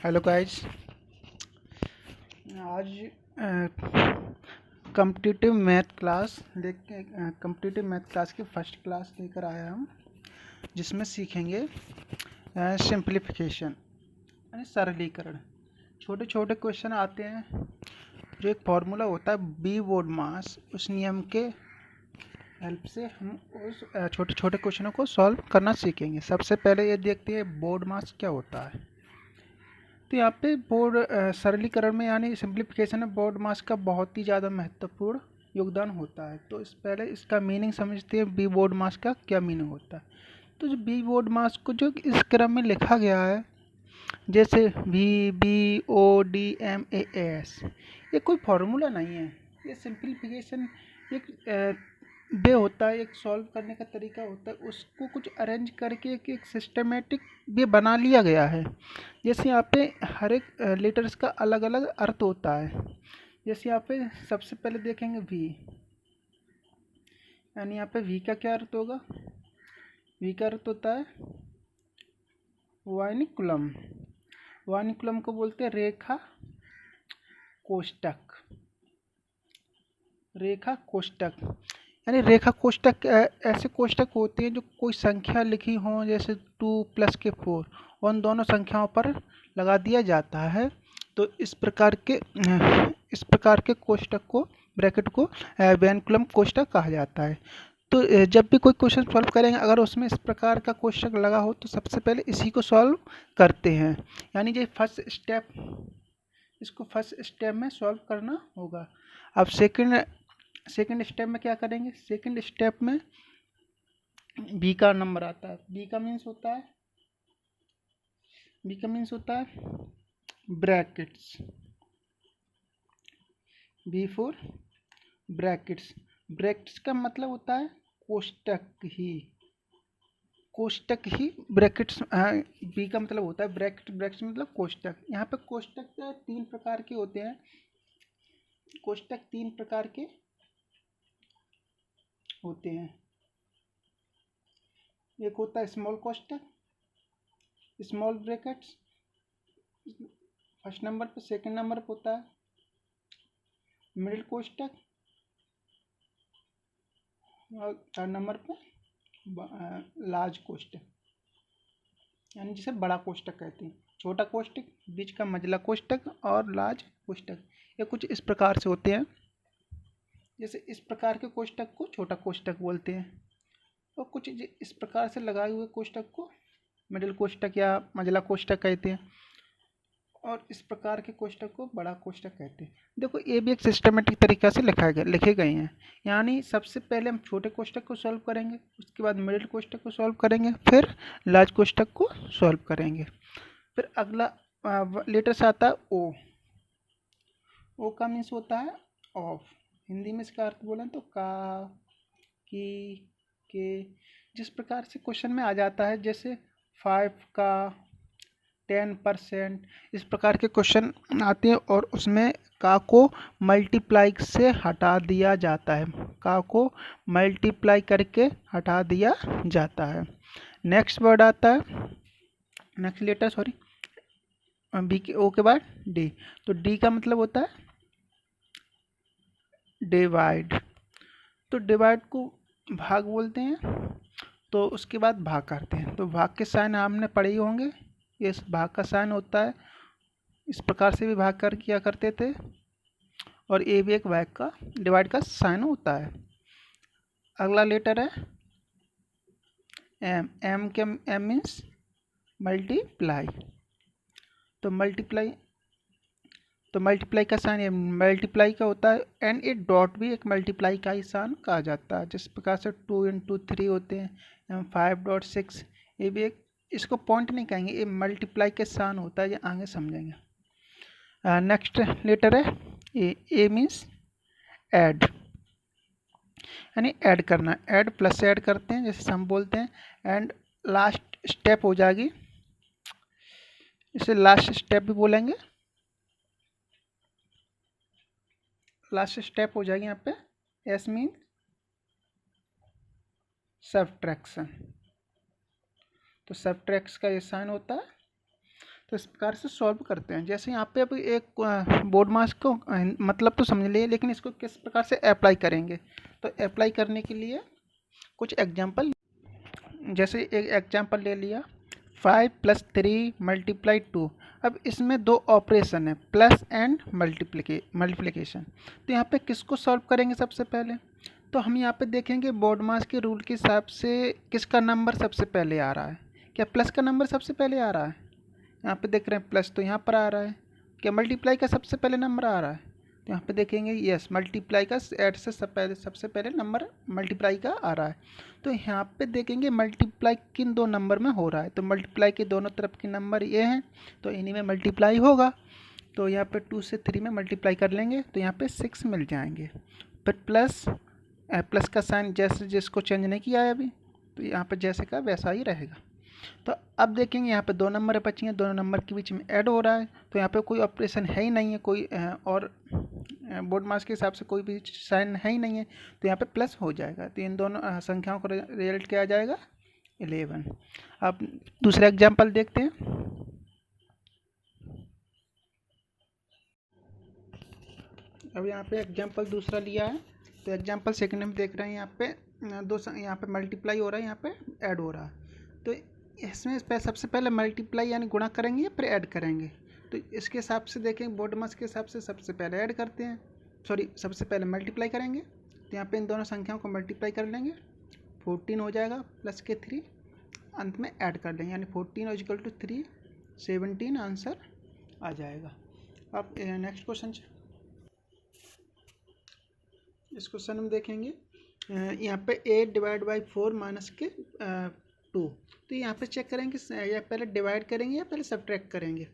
Hello guys. आज competitive math class की first class लेकर आया हूँ, जिसमें सीखेंगे सिंप्लीफिकेशन यानी सरलीकरण। छोटे छोटे क्वेश्चन आते हैं, जो एक फार्मूला होता है बी बोर्ड मास, उस नियम के हेल्प से हम उस छोटे छोटे क्वेश्चनों को सॉल्व करना सीखेंगे। सबसे पहले ये देखते हैं बोर्ड मास क्या होता है। तो यहाँ पे बोर्ड सरलीकरण में यानी सिंप्लीफिकेशन में बोर्ड मास का बहुत ही ज़्यादा महत्वपूर्ण योगदान होता है। तो इस पहले इसका मीनिंग समझते हैं, बी बोर्ड मास का क्या मीनिंग होता है। तो जो बी बोर्ड मास को जो इस क्रम में लिखा गया है, जैसे V B O D M A S, ये कोई फॉर्मूला नहीं है। ये सिंप्लीफिकेशन एक वे होता है, एक सॉल्व करने का तरीका होता है। उसको कुछ अरेंज करके एक सिस्टमेटिक वे बना लिया गया है। जैसे यहाँ पे हर एक लेटर्स का अलग अलग अर्थ होता है। जैसे यहाँ पे सबसे पहले देखेंगे वी, यानी यहाँ पे वी का क्या अर्थ होगा। वी का अर्थ होता है वानिकुलम। वानिकुलम को बोलते हैं रेखा कोष्टक। रेखा कोष्टक यानी रेखा कोष्टक ऐसे कोष्टक होते हैं जो कोई संख्या लिखी हो, जैसे 2 + के 4, उन दोनों संख्याओं पर लगा दिया जाता है। तो इस प्रकार के कोष्टक को, ब्रैकेट को वैनिकुलम कोष्टक कहा जाता है। तो जब भी कोई क्वेश्चन सॉल्व करेंगे, अगर उसमें इस प्रकार का कोष्टक लगा हो तो सबसे पहले इसी को सॉल्व करते हैं। यानी ये फर्स्ट स्टेप, इसको फर्स्ट स्टेप में सॉल्व करना होगा। अब सेकंड स्टेप में क्या करेंगे। सेकंड स्टेप में बी का नंबर आता है। बी का मीन्स होता है brackets. B for brackets. Brackets का मतलब होता है कोष्टक ही ब्रैकेट्स। बी का मतलब होता है ब्रैकेट। ब्रैकेट्स मतलब कोष्टक। यहाँ पे कोष्टक 3 प्रकार के होते हैं। कोष्टक 3 प्रकार के होते हैं। एक होता है स्मॉल कोष्टक, स्मॉल ब्रैकेट्स फर्स्ट नंबर पे। सेकंड नंबर पे होता है मिडिल कोष्टक, और थर्ड नंबर पे लार्ज कोष्टक, यानी जिसे बड़ा कोष्टक कहते हैं। छोटा कोष्टक, बीच का मझला कोष्टक और लार्ज कोष्टक, ये कुछ इस प्रकार से होते हैं। जैसे इस प्रकार के कोष्टक को छोटा कोष्टक बोलते हैं, और कुछ इस प्रकार से लगाए हुए कोष्टक को मिडिल कोष्टक या मझला कोष्टक कहते हैं, और इस प्रकार के कोष्टक को बड़ा कोष्टक कहते हैं। देखो, ये भी एक सिस्टमेटिक तरीक़ा से लिखे गए हैं। यानी सबसे पहले हम छोटे कोष्टक को सॉल्व करेंगे, उसके बाद मिडिल कोष्टक को सॉल्व करेंगे, फिर लार्ज कोष्टक को सॉल्व करेंगे। फिर अगला लेटर्स आता है ओ। ओ का मीन्स होता है ऑफ। हिंदी में इसका अर्थ बोलें तो का, की, के। जिस प्रकार से क्वेश्चन में आ जाता है, जैसे 5 का 10%, इस प्रकार के क्वेश्चन आते हैं, और उसमें का को मल्टीप्लाई से हटा दिया जाता है। का को मल्टीप्लाई करके हटा दिया जाता है। नेक्स्ट वर्ड आता है, नेक्स्ट लेटर बी के ओ के बाद डी। तो डी का मतलब होता है डिवाइड। तो डिवाइड को भाग बोलते हैं। तो उसके बाद भाग करते हैं। तो भाग के साइन आपने पढ़े ही होंगे। इस भाग का साइन होता है, इस प्रकार से भी भाग कर किया करते थे, और ये भी एक भाग का डिवाइड का साइन होता है। अगला लेटर है एम। एम के एम मीन्स मल्टीप्लाई। तो मल्टीप्लाई का साइन, ये मल्टीप्लाई का होता है, एंड ए डॉट भी एक मल्टीप्लाई का ही साइन कहा जाता है। जिस प्रकार से 2 × 3 होते हैं, 5.6, ये भी एक, इसको पॉइंट नहीं कहेंगे, ये मल्टीप्लाई के साइन होता है, ये आगे समझेंगे। नेक्स्ट लेटर है ए। ए मीन्स ऐड, यानी ऐड करना। ऐड प्लस से ऐड करते हैं, जैसे हम बोलते हैं, एंड लास्ट स्टेप हो जाएगी, इसे लास्ट स्टेप भी बोलेंगे। लास्ट स्टेप हो जाएगी यहाँ पे एस मीन सब्ट्रैक्शन। तो सब्ट्रैक्शन का ये साइन होता है। तो इस प्रकार से सॉल्व करते हैं। जैसे यहाँ पे अब एक बोर्ड मास को मतलब तो समझ लिए, लेकिन इसको किस प्रकार से अप्लाई करेंगे, तो अप्लाई करने के लिए कुछ एग्जांपल, जैसे एक एग्जांपल ले लिया 5 + 3 × 2। अब इसमें दो ऑपरेशन है, प्लस एंड मल्टीप्लिकेशन। तो यहाँ पे किसको सॉल्व करेंगे सबसे पहले, तो हम यहाँ पे देखेंगे बोर्ड मास के रूल के हिसाब से किसका नंबर सबसे पहले आ रहा है। क्या प्लस का नंबर सबसे पहले आ रहा है, यहाँ पे देख रहे हैं प्लस तो यहाँ पर आ रहा है। क्या मल्टीप्लाई का सबसे पहले नंबर आ रहा है, तो यहाँ पे देखेंगे यस, मल्टीप्लाई का ऐड से सबसे पहले नंबर मल्टीप्लाई का आ रहा है। तो यहाँ पे देखेंगे मल्टीप्लाई किन दो नंबर में हो रहा है, तो मल्टीप्लाई के दोनों तरफ के नंबर ये हैं, तो इन्हीं में मल्टीप्लाई होगा। तो यहाँ पे 2 से 3 में मल्टीप्लाई कर लेंगे तो यहाँ पे 6 मिल जाएंगे। फिर प्लस का साइन जैसे जिसको चेंज नहीं किया है अभी, तो यहाँ पे जैसे का वैसा ही रहेगा। तो अब देखेंगे यहाँ पे 2 नंबर बचेंगे, दोनों नंबर के बीच में ऐड हो रहा है, तो यहाँ पे कोई ऑपरेशन है ही नहीं है, कोई और बोर्ड मास के हिसाब से कोई भी साइन है ही नहीं है, तो यहाँ पे प्लस हो जाएगा। तो इन दोनों संख्याओं का रिजल्ट क्या आ जाएगा, 11। अब दूसरा एग्जाम्पल देखते हैं। अब यहाँ पे एग्जाम्पल दूसरा लिया है, तो एग्जाम्पल सेकंड में देख रहे हैं यहाँ पे यहाँ पे मल्टीप्लाई हो रहा है, यहाँ पे ऐड हो रहा है। तो इसमें सबसे पहले मल्टीप्लाई यानी गुणा करेंगे या फिर ऐड करेंगे, तो इसके हिसाब से देखें बोर्ड मास के हिसाब से सबसे पहले ऐड करते हैं, सबसे पहले मल्टीप्लाई करेंगे। तो यहाँ पे इन दोनों संख्याओं को मल्टीप्लाई कर लेंगे, 14 हो जाएगा प्लस के 3, अंत में ऐड कर लेंगे यानी 14 = 3, 17 आंसर आ जाएगा। अब नेक्स्ट क्वेश्चन, इस क्वेश्चन में देखेंगे यहाँ पे 8/4 - 2। तो यहाँ पे चेक करेंगे या पहले डिवाइड करेंगे या पहले सब्ट्रैक्ट करेंगे।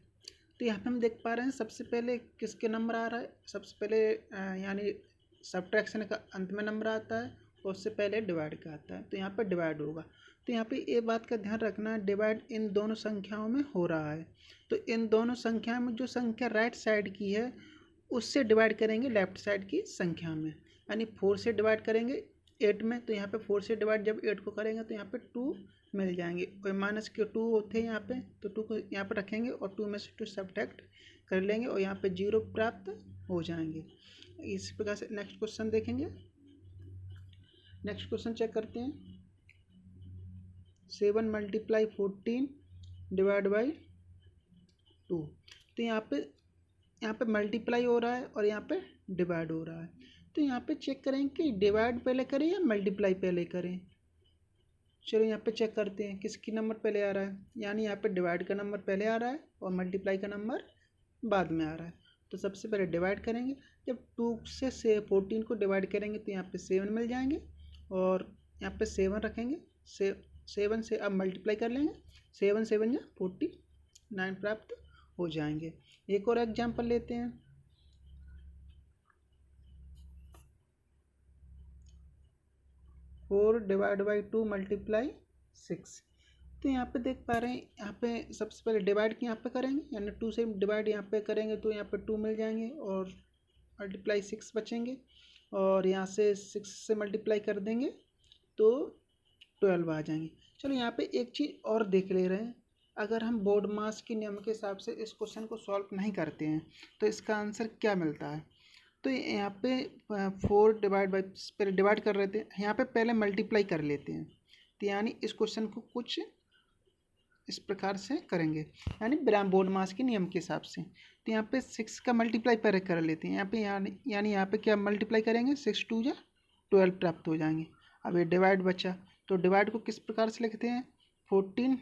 तो यहाँ पे हम देख पा रहे हैं सबसे पहले किसके नंबर आ रहा है, सबसे पहले यानी सब्ट्रैक्शन का अंत में नंबर आता है और उससे पहले डिवाइड का आता है, तो यहाँ पे डिवाइड होगा। तो यहाँ पे ये बात का ध्यान रखना है, डिवाइड इन दोनों संख्याओं में हो रहा है, तो इन दोनों संख्याओं में जो संख्या राइट साइड की है उससे डिवाइड करेंगे लेफ्ट साइड की संख्या में, यानी 4 से डिवाइड करेंगे 8 में, तो यहाँ पे 4 से डिवाइड जब 8 को करेंगे तो यहाँ पे 2 मिल जाएंगे, और माइनस के 2 होते हैं यहाँ पे, तो 2 को यहाँ पे रखेंगे और 2 में से 2 सब्ट्रैक्ट कर लेंगे और यहाँ पे 0 प्राप्त हो जाएंगे। इस प्रकार से नेक्स्ट क्वेश्चन देखेंगे। नेक्स्ट क्वेश्चन चेक करते हैं, 7 × 14 ÷ 2। तो यहाँ पे मल्टीप्लाई हो रहा है और यहाँ पे डिवाइड हो रहा है, तो यहाँ पे चेक करें कि डिवाइड पहले करें या मल्टीप्लाई पहले करें। चलो यहाँ पे चेक करते हैं किसकी नंबर पहले आ रहा है, यानी यहाँ पे डिवाइड का नंबर पहले आ रहा है और मल्टीप्लाई का नंबर बाद में आ रहा है। तो सबसे पहले डिवाइड करेंगे, जब 2 से 14 को डिवाइड करेंगे तो यहाँ पे 7 मिल जाएंगे और यहाँ पे 7 रखेंगे, 7 से अब मल्टीप्लाई कर लेंगे, 7 × 7 = 49 प्राप्त हो जाएंगे। एक और एग्जाम्पल लेते हैं, 4 ÷ 2 × 6। तो यहाँ पे देख पा रहे हैं, यहाँ पे सबसे पहले डिवाइड यहाँ पे करेंगे, यानी 2 से डिवाइड यहाँ पे करेंगे तो यहाँ पे 2 मिल जाएंगे और मल्टीप्लाई 6 बचेंगे, और यहाँ से 6 से मल्टीप्लाई कर देंगे तो 12 आ जाएंगे। चलो यहाँ पे एक चीज़ और देख ले रहे हैं, अगर हम बोर्ड मास के नियम के हिसाब से इस क्वेश्चन को सॉल्व नहीं करते हैं तो इसका आंसर क्या मिलता है। तो यहाँ पे 4 पहले डिवाइड कर रहे थे, यहाँ पे पहले मल्टीप्लाई कर लेते हैं, तो यानी इस क्वेश्चन को कुछ इस प्रकार से करेंगे, यानी ब्राम बोर्ड मास के नियम के हिसाब से। तो यहाँ पे 6 का मल्टीप्लाई पहले कर लेते हैं, यहाँ पे यानी यहाँ पे क्या मल्टीप्लाई करेंगे, 6 × 2 = 12 प्राप्त हो जाएंगे। अब ये डिवाइड बचा, तो डिवाइड को किस प्रकार से लिखते हैं, 4/12।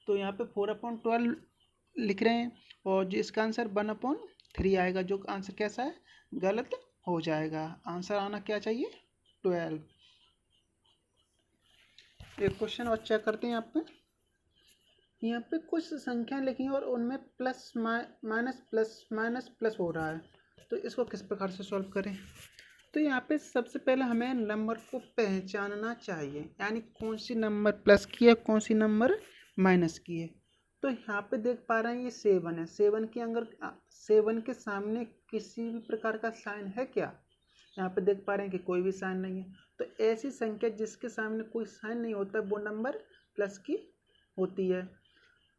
तो यहाँ पे 4/12 लिख रहे हैं और जो इसका आंसर 1/3 आएगा, जो आंसर कैसा है, गलत हो जाएगा। आंसर आना क्या चाहिए, 12। एक क्वेश्चन और चेक करते हैं। यहाँ पे कुछ संख्या लिखी और उनमें plus minus plus minus plus हो रहा है, तो इसको किस प्रकार से सॉल्व करें। तो यहाँ पे सबसे पहले हमें नंबर को पहचानना चाहिए, यानी कौन सी नंबर प्लस की है, कौन सी नंबर माइनस की है। तो यहाँ पे देख पा रहे हैं ये 7 है, 7 के सामने किसी भी प्रकार का साइन है क्या, यहाँ पे देख पा रहे हैं कि कोई भी साइन नहीं है। तो ऐसी संख्या जिसके सामने कोई साइन नहीं होता वो नंबर प्लस की होती है।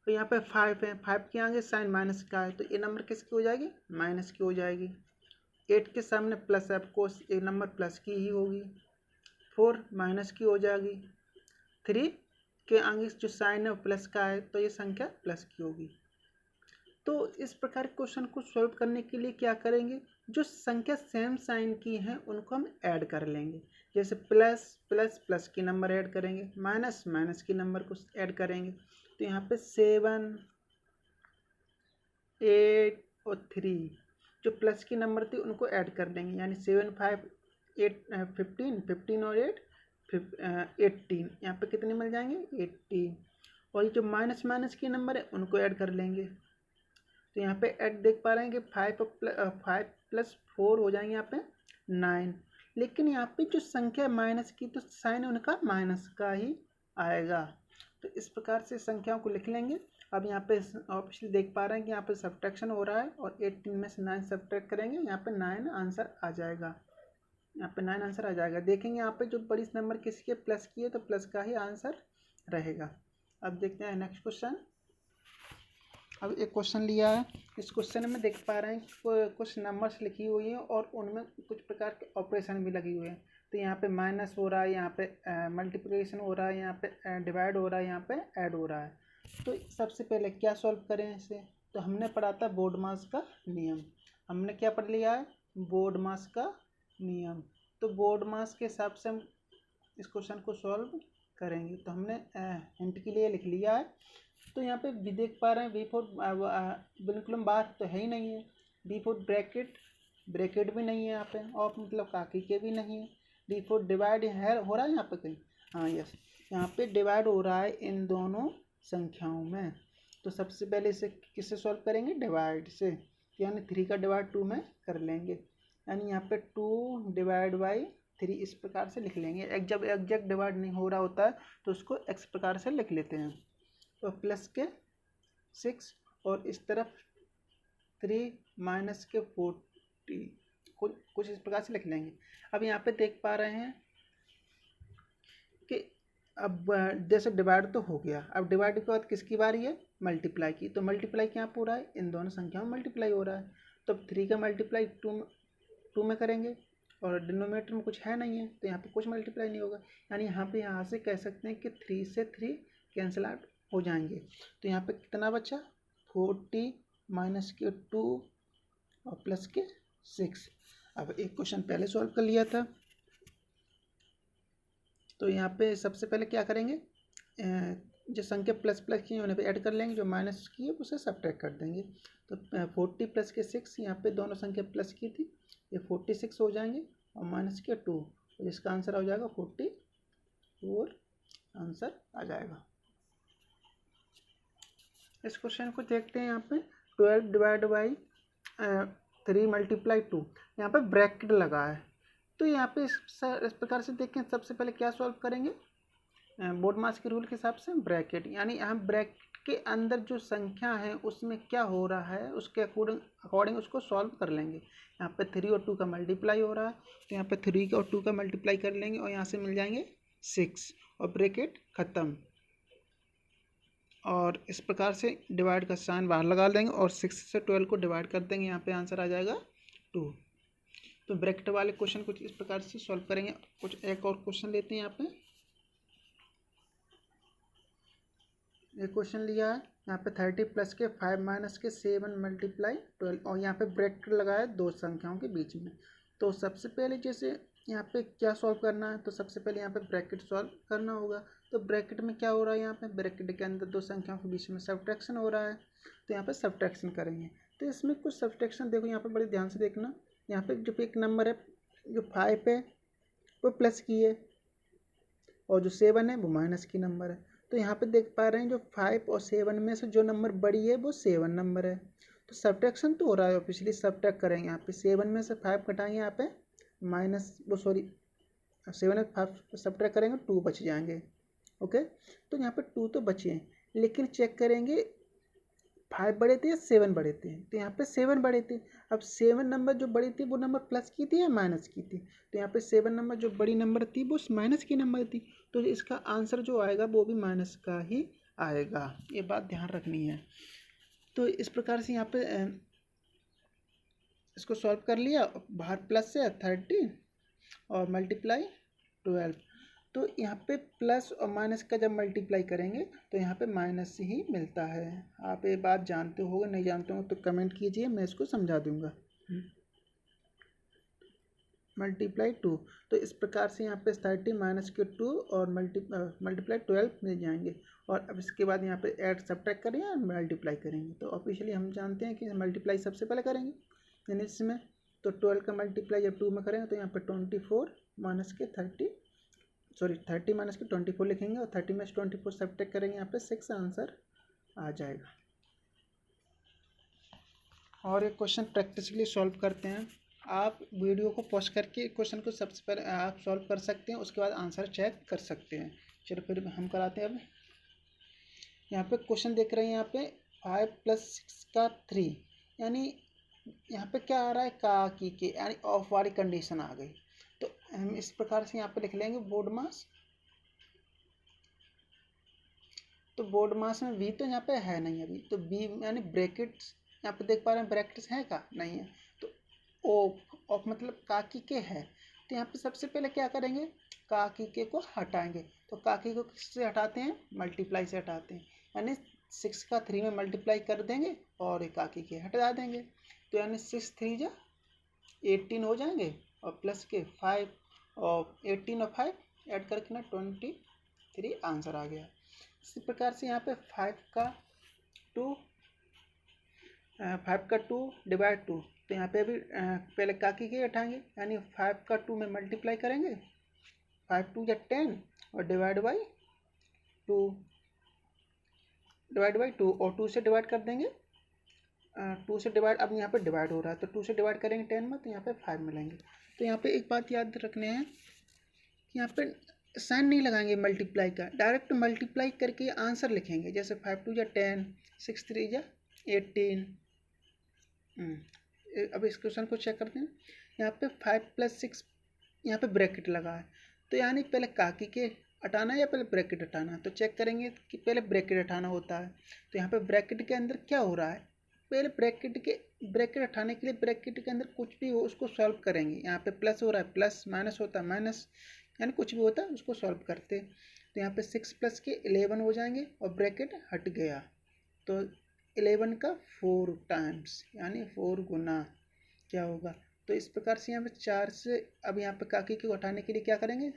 तो यहाँ पे 5 है, 5 के आगे साइन माइनस का है, तो ये नंबर किसकी हो जाएगी, माइनस की हो जाएगी। 8 के सामने प्लस है, ऑफकोर्स ये नंबर प्लस की ही होगी। 4 माइनस की हो जाएगी। 3 के आगे जो साइन है वो प्लस का है, तो ये संख्या प्लस की होगी। तो इस प्रकार क्वेश्चन को सॉल्व करने के लिए क्या करेंगे, जो संख्या सेम साइन की हैं उनको हम ऐड कर लेंगे। जैसे प्लस प्लस प्लस की नंबर ऐड करेंगे, माइनस माइनस की नंबर को ऐड करेंगे। तो यहाँ पे 7, 8 और 3 जो प्लस की नंबर थी उनको ऐड कर देंगे, यानी 7, 5, 8, 15, 15 और 8, 18। यहाँ पे कितने मिल जाएंगे, 18। और ये जो माइनस माइनस की नंबर है उनको ऐड कर लेंगे। तो यहाँ पे ऐड देख पा रहे हैं कि 5 प्लस 4 हो जाएंगे यहाँ पे 9। लेकिन यहाँ पे जो संख्या माइनस की तो साइन उनका माइनस का ही आएगा। तो इस प्रकार से संख्याओं को लिख लेंगे। अब यहाँ पे ऑप्शन देख पा रहे हैं कि यहाँ पे सब्ट्रैक्शन हो रहा है और 18 में से 9 सब्ट्रैक्ट करेंगे, यहाँ पे 9 आंसर आ जाएगा। यहाँ पे 9 आंसर आ जाएगा। देखेंगे यहाँ पे जो बड़ी नंबर किसकी है, प्लस की है, तो प्लस का ही आंसर रहेगा। अब देखते हैं नेक्स्ट क्वेश्चन। अब एक क्वेश्चन लिया है, इस क्वेश्चन में देख पा रहे हैं कि कुछ नंबर्स लिखी हुई हैं और उनमें कुछ प्रकार के ऑपरेशन भी लगी हुई हैं। तो यहाँ पे माइनस हो रहा है, यहाँ पे मल्टीप्लिकेशन हो रहा है, यहाँ पे डिवाइड हो रहा है, यहाँ पे ऐड हो रहा है। तो सबसे पहले क्या सॉल्व करें इसे, तो हमने पढ़ा था बोर्डमास का नियम। हमने क्या पढ़ लिया है, बोर्डमास का नियम। तो बोर्डमास के हिसाब से हम इस क्वेश्चन को सॉल्व करेंगे। तो हमने हिंट के लिए लिख लिया है। तो यहाँ पे भी देख पा रहे हैं V4 बिल्कुल बाहर तो है ही नहीं है। D4 ब्रैकेट भी नहीं है यहाँ पे, और मतलब काकी के भी नहीं है। D4 डिवाइड है, हो रहा है यहाँ पे कहीं, हाँ यस, यहाँ पे डिवाइड हो रहा है इन दोनों संख्याओं में। तो सबसे पहले इसे किससे सॉल्व करेंगे, डिवाइड से, यानी 3 का डिवाइड 2 में कर लेंगे, यानी यहाँ पे 2 डिवाइड बाई 3 इस प्रकार से लिख लेंगे। जब एग्जैक्ट डिवाइड नहीं हो रहा होता है तो उसको इस प्रकार से लिख लेते हैं। तो प्लस के 6 और इस तरफ 3 माइनस के 40 कुछ इस प्रकार से लिख लेंगे। अब यहाँ पे देख पा रहे हैं कि अब जैसे डिवाइड तो हो गया, अब डिवाइड के बाद किसकी बारी है, मल्टीप्लाई की। तो मल्टीप्लाई क्या हो रहा है, इन दोनों संख्याओं में मल्टीप्लाई हो रहा है। तो 3 का मल्टीप्लाई 2 में करेंगे और डिनोमिनेटर में कुछ है नहीं है, तो यहाँ पे कुछ मल्टीप्लाई नहीं होगा। यानी यहाँ से कह सकते हैं कि 3 से 3 कैंसिल आउट हो जाएंगे। तो यहाँ पे कितना बचा, 40 माइनस के 2 और प्लस के 6। अब एक क्वेश्चन पहले सॉल्व कर लिया था। तो यहाँ पे सबसे पहले क्या करेंगे, जो संख्या प्लस प्लस की है उन्हें पे ऐड कर लेंगे, जो माइनस की है उसे सब्ट्रैक्ट कर देंगे। तो 40 प्लस के 6, यहाँ पे दोनों संख्या प्लस की थी, ये 46 हो जाएंगे, और माइनस के 2, तो इसका आंसर हो जाएगा 44 आंसर आ जाएगा। इस क्वेश्चन को देखते हैं। यहाँ पे 12 डिवाइड बाई 3 मल्टीप्लाई 2, यहाँ पे ब्रैकेट लगा है। तो यहाँ पे इस प्रकार से देखें, सबसे पहले क्या सॉल्व करेंगे, बोर्डमास के रूल के हिसाब से ब्रैकेट, यानी हम ब्रैकेट के अंदर जो संख्या है उसमें क्या हो रहा है उसके अकॉर्डिंग उसको सॉल्व कर लेंगे। यहाँ पे 3 और 2 का मल्टीप्लाई हो रहा है, तो यहाँ पे 3 और 2 का मल्टीप्लाई कर लेंगे और यहाँ से मिल जाएंगे 6 और ब्रैकेट ख़त्म। और इस प्रकार से डिवाइड का साइन बाहर लगा देंगे और 6 से 12 को डिवाइड कर देंगे, यहाँ पे आंसर आ जाएगा 2। तो ब्रैकेट वाले क्वेश्चन कुछ इस प्रकार से सॉल्व करेंगे। कुछ एक और क्वेश्चन लेते हैं। यहाँ पे एक क्वेश्चन लिया है, यहाँ पे 30 प्लस के 5 माइनस के 7 मल्टीप्लाई 12, और यहाँ पे ब्रैकेट लगाया है दो संख्याओं के बीच में। तो सबसे पहले जैसे यहाँ पे क्या सॉल्व करना है, तो सबसे पहले यहाँ पे ब्रैकेट सॉल्व करना होगा। तो ब्रैकेट में क्या हो रहा है, यहाँ पे ब्रैकेट के अंदर दो संख्याओं के बीच में सब्ट्रैक्शन हो रहा है, तो यहाँ पे सब्ट्रैक्शन करेंगे। तो इसमें कुछ सब्ट्रैक्शन देखो, यहाँ पे बड़े ध्यान से देखना। यहाँ पे जो एक नंबर है जो 5 है वो प्लस की है, और जो 7 है वो माइनस की नंबर है। तो यहाँ पे देख पा रहे हैं जो 5 और 7 में से जो नंबर बड़ी है वो 7 नंबर है। तो सब्ट्रैक्शन तो हो रहा है, ऑब्वियसली सब्ट्रैक्ट करेंगे। यहाँ पे 7 में से 5 घटाएंगे, यहाँ पे माइनस 7 में 5 सब्ट्रैक्ट करेंगे 2 बच जाएंगे। ओके, तो यहाँ पे 2 तो बचे हैं, लेकिन चेक करेंगे 5 बड़े थे या 7 बड़े थे, तो यहाँ पे 7 बड़े थे। अब 7 नंबर जो बड़ी थी वो नंबर प्लस की थी या माइनस की थी, तो यहाँ पे 7 नंबर जो बड़ी नंबर थी वो माइनस की नंबर थी, तो इसका आंसर जो आएगा वो भी माइनस का ही आएगा, ये बात ध्यान रखनी है। तो इस प्रकार से यहाँ पे इसको सॉल्व कर लिया, बाहर प्लस से 30 और मल्टीप्लाई 12, तो यहाँ पे प्लस और माइनस का जब मल्टीप्लाई करेंगे तो यहाँ पे माइनस ही मिलता है। आप ये बात जानते हो, नहीं जानते हो तो कमेंट कीजिए, मैं इसको समझा दूंगा। मल्टीप्लाई 2, तो इस प्रकार से यहाँ पे 30 माइनस के 2 और मल्टीप्लाई 12 मिल जाएंगे। और अब इसके बाद यहाँ पे ऐड सब्ट्रैक्ट करेंगे और मल्टीप्लाई करेंगे, तो ऑफिशियली हम जानते हैं कि मल्टीप्लाई सबसे पहले करेंगे यानी इसमें, तो 12 का मल्टीप्लाई जब 2 में करेंगे तो यहाँ पे 24 माइनस के 30 माइनस के 24 लिखेंगे और 30 में से 24 सब्ट्रैक्ट करेंगे, यहाँ पे 6 आंसर आ जाएगा। और एक क्वेश्चन प्रैक्टिकली सॉल्व करते हैं। आप वीडियो को पॉज करके क्वेश्चन को सबसे पहले आप सॉल्व कर सकते हैं, उसके बाद आंसर चेक कर सकते हैं। चलो फिर हम कराते हैं। अब यहाँ पे क्वेश्चन देख रहे हैं, यहाँ पे 5 + 6 का 3, यानी यहाँ पे क्या आ रहा है, का की के, यानी ऑफ वाली कंडीशन आ गई। तो हम इस प्रकार से यहाँ पे लिख लेंगे बोर्ड मास। तो बोर्ड मास में v तो यहाँ पे है नहीं अभी, तो b यानी ब्रैकेट्स यहाँ पे देख पा रहे हैं, ब्रैकेट्स है का नहीं है, तो ऑफ मतलब काकी के है, तो यहाँ पे सबसे पहले क्या करेंगे, काकी के को हटाएंगे। तो काकी को किससे हटाते हैं, मल्टीप्लाई से हटाते हैं, यानी 6 का 3 में मल्टीप्लाई कर देंगे और एक काकी के हटा देंगे, तो यानी 6 3 जा 18 हो जाएंगे और प्लस के 5 और 18 और 5 ऐड करके ना 23 आंसर आ गया। इसी प्रकार से यहाँ पे 5 का 2 डिवाइड 2, तो यहाँ पे अभी पहले काकी के हटाएंगे, यानी 5 का 2 में मल्टीप्लाई करेंगे, 5 2 या 10 और डिवाइड बाई 2 और 2 से डिवाइड कर देंगे, 2 से डिवाइड, अब यहाँ पे डिवाइड हो रहा है तो 2 से डिवाइड करेंगे 10 में, तो यहाँ पे 5 मिलेंगे। तो यहाँ पे एक बात याद रखने हैं कि यहाँ पे साइन नहीं लगाएंगे मल्टीप्लाई का, डायरेक्ट मल्टीप्लाई करके आंसर लिखेंगे, जैसे 5 2 या 10, 6 3 या 18। अब इस क्वेश्चन को चेक करते हैं। यहाँ पे 5 + 6 यहाँ पे ब्रैकेट लगा है, तो यानी पहले काकी के हटाना है या पहले ब्रैकेट हटाना है, तो चेक करेंगे कि पहले ब्रैकेट हटाना होता है। तो यहाँ पे ब्रैकेट के अंदर क्या हो रहा है, पहले ब्रैकेट हटाने के लिए ब्रैकेट के अंदर कुछ भी हो उसको सॉल्व करेंगे। यहाँ पे प्लस हो रहा है प्लस, माइनस होता है माइनस, यानी कुछ भी होता है उसको सॉल्व करते। तो यहाँ पे 6 + के 11 हो जाएंगे और ब्रैकेट हट गया, तो 11 का 4 टाइम्स यानी 4 गुना क्या होगा। तो इस प्रकार से यहाँ पे 4 से, अब यहाँ पे काकी को हटाने के लिए क्या करेंगे,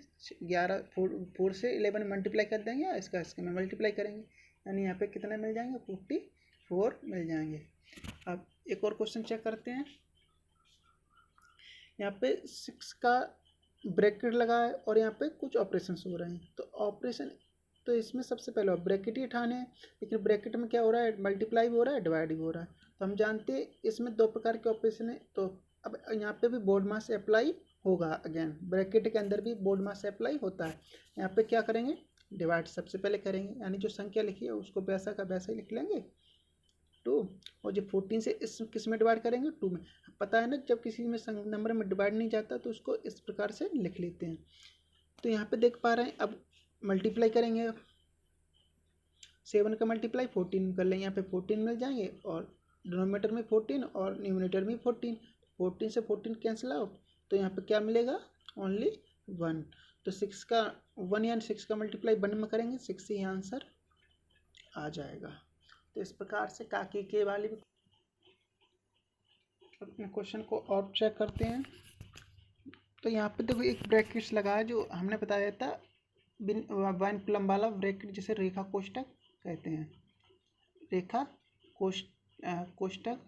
4 से 11 मल्टीप्लाई कर देंगे या इसके में मल्टीप्लाई करेंगे, यानी यहाँ पे कितने मिल जाएंगे, 44 मिल जाएंगे। अब एक और क्वेश्चन चेक करते हैं। यहाँ पे 6 का ब्रैकेट लगा है और यहाँ पे कुछ ऑपरेशन हो रहे हैं, तो ऑपरेशन तो इसमें सबसे पहले ब्रैकेट ही उठाने हैं, लेकिन ब्रैकेट में क्या हो रहा है, मल्टीप्लाई भी हो रहा है डिवाइड भी हो रहा है। तो हम जानते हैं इसमें 2 प्रकार के ऑपरेशन है, तो अब यहाँ पे भी बोर्ड मास अप्लाई होगा, अगेन ब्रैकेट के अंदर भी बोर्ड मास अप्लाई होता है। यहाँ पे क्या करेंगे, डिवाइड सबसे पहले करेंगे, यानी जो संख्या लिखी है उसको वैसा का वैसा ही लिख लेंगे 2, और जो 14 से इस किस में डिवाइड करेंगे, 2 में। पता है ना, जब किसी में नंबर में डिवाइड नहीं जाता तो उसको इस प्रकार से लिख लेते हैं। तो यहाँ पे देख पा रहे हैं, अब मल्टीप्लाई करेंगे, 7 का मल्टीप्लाई 14 कर लेंगे, यहाँ पे 14 मिल जाएंगे और डिनोमिनेटर में 14 और न्यूमिनेटर में 14 से 14 कैंसिल आउट, तो यहाँ पे क्या मिलेगा, ओनली 1। तो 6 का 1 यानी 6 का मल्टीप्लाई 1 में करेंगे, 6 ही आंसर आ जाएगा। तो इस प्रकार से काकी के वाली अपने क्वेश्चन को और चेक करते हैं। तो यहाँ पे देखो एक ब्रैकेट्स लगा है, जो हमने बताया था वन प्लम वाला ब्रैकेट, जिसे रेखा कोष्टक कहते हैं, रेखा कोष्टक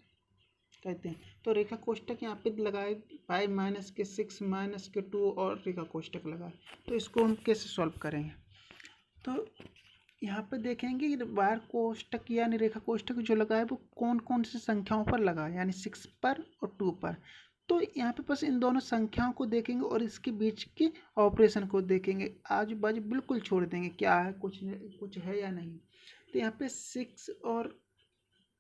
कहते हैं। तो रेखा कोष्टक यहाँ पे लगाए 5 - के 6 - के 2 और रेखा कोष्टक लगा, तो इसको हम कैसे सॉल्व करेंगे। तो यहाँ पे देखेंगे कि बार कोष्टक यानी रेखा कोष्टक जो लगा है वो कौन कौन सी संख्याओं पर लगा है, यानी 6 पर और 2 पर। तो यहाँ पे बस इन दोनों संख्याओं को देखेंगे और इसके बीच के ऑपरेशन को देखेंगे, आजू बाजू बिल्कुल छोड़ देंगे क्या है, कुछ है या नहीं। तो यहाँ पे 6 और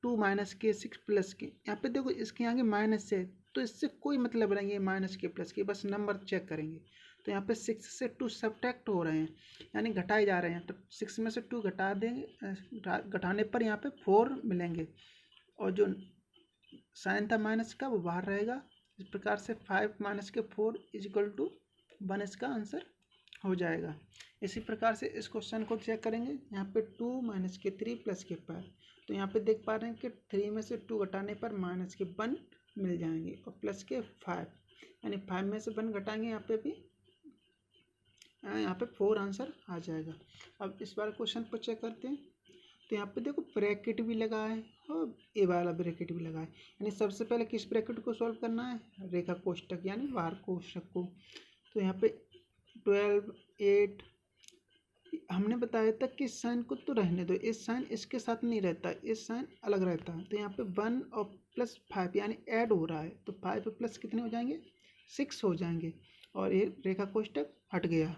2 माइनस के 6 प्लस के, यहाँ पे देखो इसके आगे माइनस है तो इससे कोई मतलब नहीं है माइनस के प्लस के, बस नंबर चेक करेंगे। तो यहाँ पे 6 से 2 सब्ट्रैक्ट हो रहे हैं यानी घटाए जा रहे हैं, तो 6 में से 2 घटा देंगे, घटाने पर यहाँ पे 4 मिलेंगे और जो साइन था माइनस का वो बाहर रहेगा। इस प्रकार से 5 माइनस के 4 इज इक्वल टू 1 इसका आंसर हो जाएगा। इसी प्रकार से इस क्वेश्चन को चेक करेंगे, यहाँ पे 2 माइनस के 3 प्लस के 5, तो यहाँ पे देख पा रहे हैं कि 3 में से 2 घटाने पर माइनस के 1 मिल जाएंगे और प्लस के 5, यानी 5 में से 1 घटाएंगे यहाँ पे भी, यहाँ पे 4 आंसर आ जाएगा। अब इस बार क्वेश्चन को चेक करते हैं, तो यहाँ पे देखो ब्रैकेट भी लगा है और ए वाला ब्रैकेट भी लगा है, यानी सबसे पहले किस ब्रैकेट को सॉल्व करना है, रेखा कोष्ठक यानी वार कोष्ठक को। तो यहाँ पे 12 8 हमने बताया था कि इस साइन को तो रहने दो, इस साइन इसके साथ नहीं रहता, इस साइन अलग रहता है। तो यहाँ पे 1 और प्लस 5 यानी ऐड हो रहा है, तो 5 प्लस कितने हो जाएंगे, 6 हो जाएंगे और ये रेखा कोष्ठक हट गया।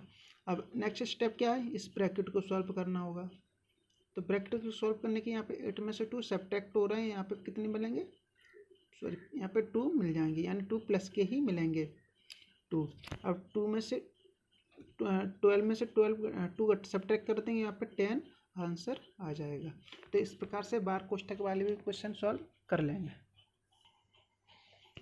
अब नेक्स्ट स्टेप क्या है, इस ब्रैकेट को सॉल्व करना होगा। तो ब्रैकेट को सॉल्व करने के यहाँ पे 8 में से 2 सब्ट्रैक्ट हो रहे हैं, यहाँ पे कितने मिलेंगे, सॉरी यहाँ पे 2 मिल जाएंगे, यानी 2 प्लस के ही मिलेंगे 2। अब 2 में से 12 में से 2 सब्ट्रैक्ट कर देंगे, यहाँ पे 10 आंसर आ जाएगा। तो इस प्रकार से बार कोष्ठक वाले भी क्वेश्चन सॉल्व कर लेंगे।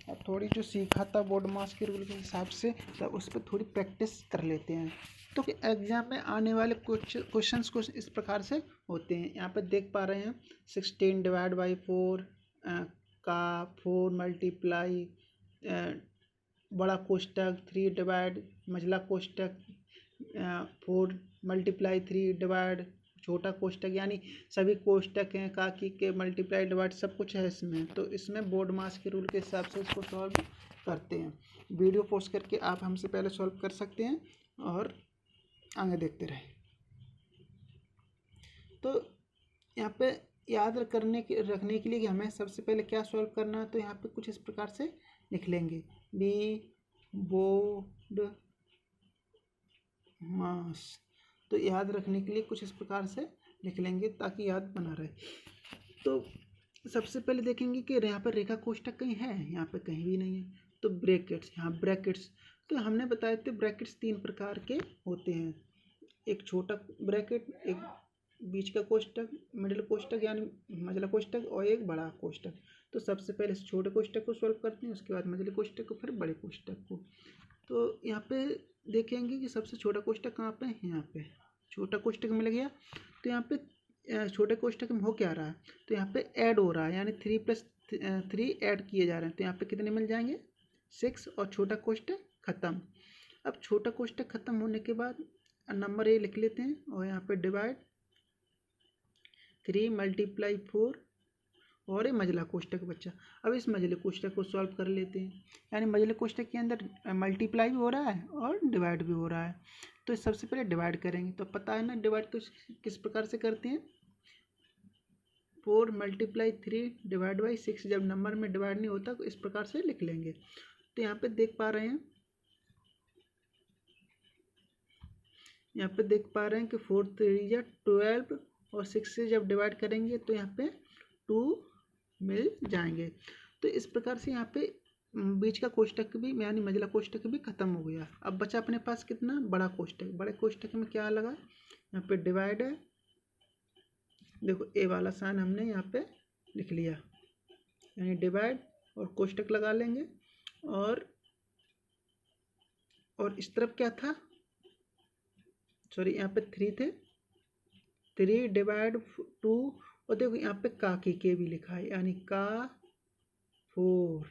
अब थोड़ी जो सीखा था बोर्ड मास के रूल के हिसाब से, तो उस पर थोड़ी प्रैक्टिस कर लेते हैं। तो कि एग्जाम में आने वाले क्वेश्चंस कुछ इस प्रकार से होते हैं, यहाँ पे देख पा रहे हैं 16 डिवाइड बाई 4 का 4 मल्टीप्लाई बड़ा कोष्ठक 3 डिवाइड मझला कोष्ठक 4 मल्टीप्लाई 3 डिवाइड छोटा कोष्ठक, यानी सभी कोष्ठक हैं, काकी के मल्टीप्लाई डिवाइड सब कुछ है इसमें। तो इसमें बोर्ड मास के रूल के हिसाब से इसको सॉल्व करते हैं। वीडियो पोस्ट करके आप हमसे पहले सॉल्व कर सकते हैं और आगे देखते रहें। तो यहाँ पे याद रखने के लिए कि हमें सबसे पहले क्या सॉल्व करना है, तो यहाँ पे कुछ इस प्रकार से लिख लेंगे, बी बोर्ड मास। तो याद रखने के लिए कुछ इस प्रकार से लिख लेंगे ताकि याद बना रहे। तो सबसे पहले देखेंगे कि यहाँ पर रेखा कोष्ठक कहीं है, यहाँ पे कहीं भी नहीं है। तो ब्रैकेट्स, यहाँ ब्रैकेट्स, तो हमने बताए थे ब्रैकेट्स 3 प्रकार के होते हैं, एक छोटा ब्रैकेट, एक बीच का कोष्ठक, मिडिल कोष्ठक यानी मझला कोष्ठक और एक बड़ा कोष्ठक। तो सबसे पहले इस छोटे कोष्ठक को सॉल्व करते हैं, उसके बाद मझले कोष्ठक को, फिर बड़े कोष्ठक को। तो यहाँ पे देखेंगे कि सबसे छोटा कोष्ठक कहाँ पे है, यहाँ पे छोटा कोष्ठक मिल गया। तो यहाँ पे छोटे कोष्ठक में हो क्या रहा है, तो यहाँ पे ऐड हो रहा है, यानी 3 प्लस 3 ऐड किए जा रहे हैं। तो यहाँ पे कितने मिल जाएंगे, 6 और छोटा कोष्ठक खत्म। अब छोटा कोष्ठक खत्म होने के बाद नंबर ए लिख लेते हैं और यहाँ पे डिवाइड 3 मल्टीप्लाई 4 और ये मझला कोष्ठक बच्चा। अब इस मझले कोष्ठक को सॉल्व कर लेते हैं, यानी मझले कोष्ठक के अंदर मल्टीप्लाई भी हो रहा है और डिवाइड भी हो रहा है। तो सबसे पहले डिवाइड करेंगे, तो पता है ना डिवाइड किस प्रकार से करते हैं, 4 मल्टीप्लाई 3 डिवाइड बाई 6, जब नंबर में डिवाइड नहीं होता तो इस प्रकार से लिख लेंगे। तो यहाँ पे देख पा रहे हैं, यहाँ पे देख पा रहे हैं कि 4 3 12 और 6 से जब डिवाइड करेंगे तो यहाँ पे 2 मिल जाएंगे। तो इस प्रकार से यहाँ पे बीच का कोष्ठक भी यानी मझला कोष्ठक भी खत्म हो गया। अब बचा अपने पास कितना, बड़ा कोष्ठक। बड़े कोष्ठक में क्या लगा, यहाँ पे डिवाइड है, देखो ए वाला साइन हमने यहाँ पे लिख लिया, यानी डिवाइड और कोष्ठक लगा लेंगे। और इस तरफ क्या था, सॉरी यहाँ पे 3 थे, 3 डिवाइड 2 और देखो यहाँ पे का की के भी लिखा है, यानी का 4।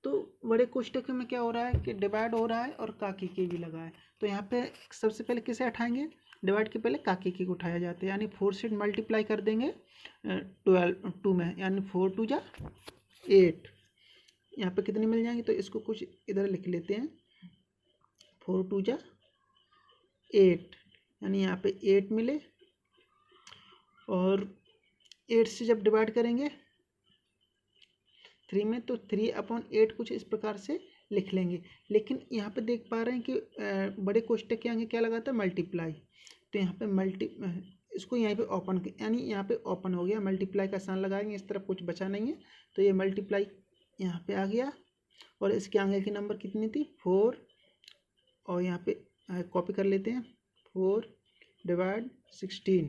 तो बड़े कोष्ठक में क्या हो रहा है कि डिवाइड हो रहा है और का की के भी लगा है। तो यहाँ पे सबसे पहले किसे उठाएंगे, डिवाइड के पहले का की के को उठाया जाता है, यानी 4 से मल्टीप्लाई कर देंगे 2 में, यानी 4 2 जा 8। यहाँ पे कितने मिल जाएंगे, तो इसको कुछ इधर लिख लेते हैं, 4 2 जा 8, यानी यहाँ पे 8 मिले। और 8 से जब डिवाइड करेंगे 3 में, तो 3/8 कुछ इस प्रकार से लिख लेंगे। लेकिन यहाँ पे देख पा रहे हैं कि बड़े कोष्ठक के आगे क्या लगा था, मल्टीप्लाई। तो यहाँ पे इसको यहाँ पे ओपन, यानी यहाँ पे ओपन हो गया, मल्टीप्लाई का साइन लगाएंगे, इस तरफ कुछ बचा नहीं है तो ये मल्टीप्लाई यहाँ पे आ गया। और इसके आगे की नंबर कितनी थी 4, और यहाँ पे कॉपी कर लेते हैं 4/16।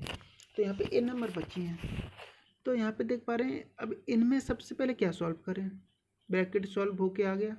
तो यहाँ पे ये नंबर बची हैं। तो यहाँ पे देख पा रहे हैं, अब इनमें सबसे पहले क्या सॉल्व करें, ब्रैकेट सॉल्व होके आ गया,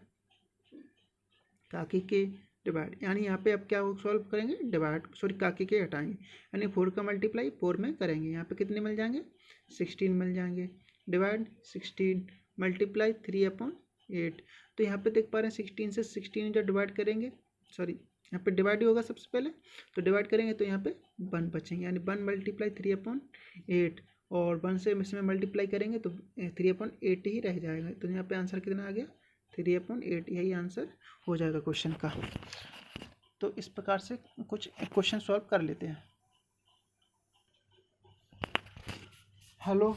काकी के डिवाइड, यानी यहाँ पे अब क्या सॉल्व करेंगे, डिवाइड सॉरी काकी के हटाएंगे, यानी 4 का मल्टीप्लाई 4 में करेंगे, यहाँ पे कितने मिल जाएंगे 16 मिल जाएंगे, डिवाइड 16 मल्टीप्लाई 3/8। तो यहाँ पे देख पा रहे हैं 16 से 16 जब डिवाइड करेंगे, सॉरी यहाँ पे डिवाइड ही होगा सबसे पहले, तो डिवाइड करेंगे तो यहाँ पे 1 बचेंगे, यानी 1 मल्टीप्लाई 3/8, और 1 से इसमें मल्टीप्लाई करेंगे तो 3/8 ही रह जाएगा। तो यहाँ पे आंसर कितना आ गया 3/8, यही आंसर हो जाएगा क्वेश्चन का। तो इस प्रकार से कुछ क्वेश्चन सॉल्व कर लेते हैं। हेलो,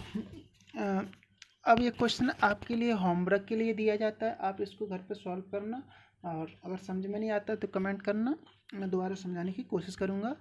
अब ये क्वेश्चन आपके लिए होमवर्क के लिए दिया जाता है, आप इसको घर पे सॉल्व करना, और अगर समझ में नहीं आता तो कमेंट करना, मैं दोबारा समझाने की कोशिश करूँगा।